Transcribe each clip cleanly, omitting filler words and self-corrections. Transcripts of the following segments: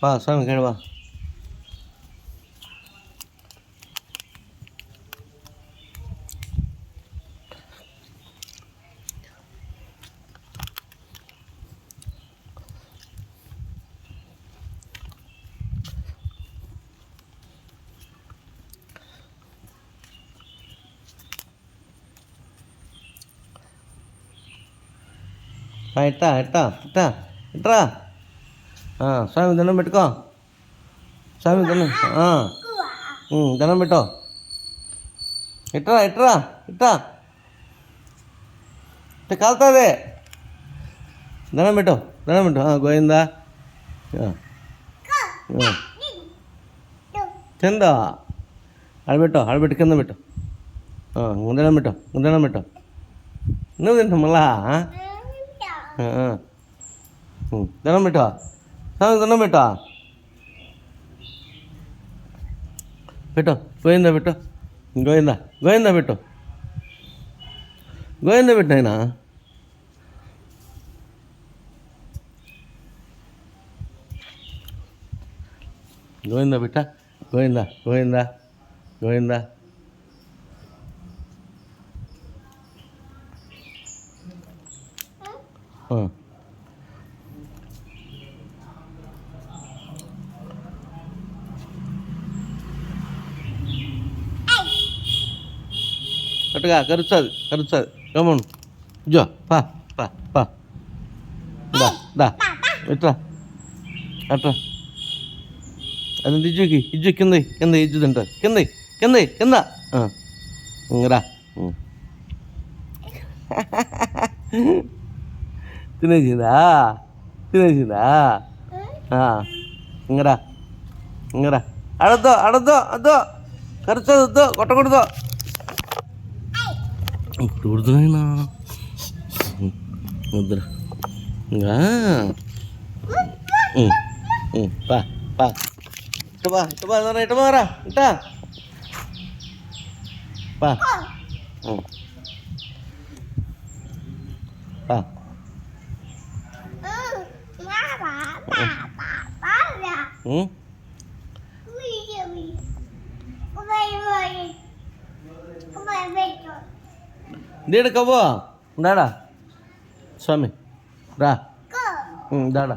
വാ സ്വാമി കേട് വാ. ఇట్టా ఇట్టా ఇట్టా ఇట్రా. స్వామి దండం పెట్టుకో. స్వామి దండం దండం పెట్టు. ఇట్రా ఇట్రా ఇట్టా ఇట్ట కాలుతుంది. దండం పెట్టు దండం పెట్టు. గోయిందా కింద ఆడబెట్టు ఆడబెట్టు కింద పెట్టు. దండం పెట్టు దండం పెట్టు. నువ్వు తింటా మళ్ళా దండం పెట్టు. స్వామి దండం పెట్టు. పెట్టు గోయిందా పెట్టు. గోయిందా గోయిందా పెట్టు. గోయిందా పెట్టు ఆయన. గోయిందా బిట్ట. గోయిందా గోయిందా గోయిందా. అట్టుగా కరుస్తుంది కరుస్తుంది. గమను జో పా పా పా. దా దా ఇట్లా అట్లా. అది ఇజ్జుకి ఇజ్జు కింద కింద ఇజ్జు తింటారు. కింద కింద కింద రా. తినేసిందా తినేసిందా. ఇంగరా ఇంగరా. అడద్దు అడద్దు అద్దు. ఖర్చు వద్దు కొట్టకూడదు. కుడుతున్నాయినా వద్దురా. ఇంకా పా పా ఇటు బా ఇటు బా ఇటు బారా ఇటా పా పా. దేడు కవ్వో దాడా స్వామి రా దాడా.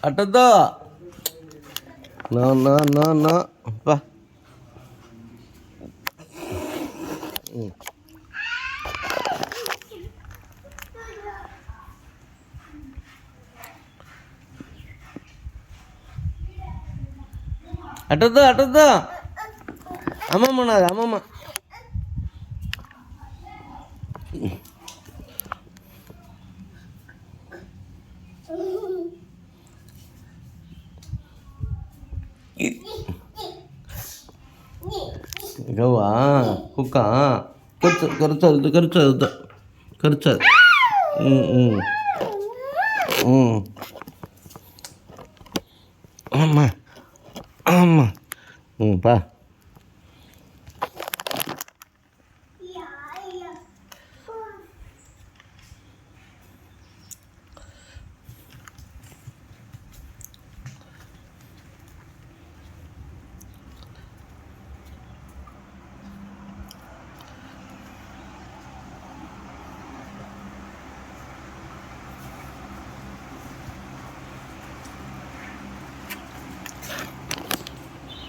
అట్టద్దు నో నో నో నో పా. అట్టద్దు అట్టద్దు. అమ్మమ్మ నాది అమ్మమ్మ. గవ్వా కుక్క ఖర్చు ఖర్చు ఖర్చు ఖర్చు. అమ్మ అమ్మ పా.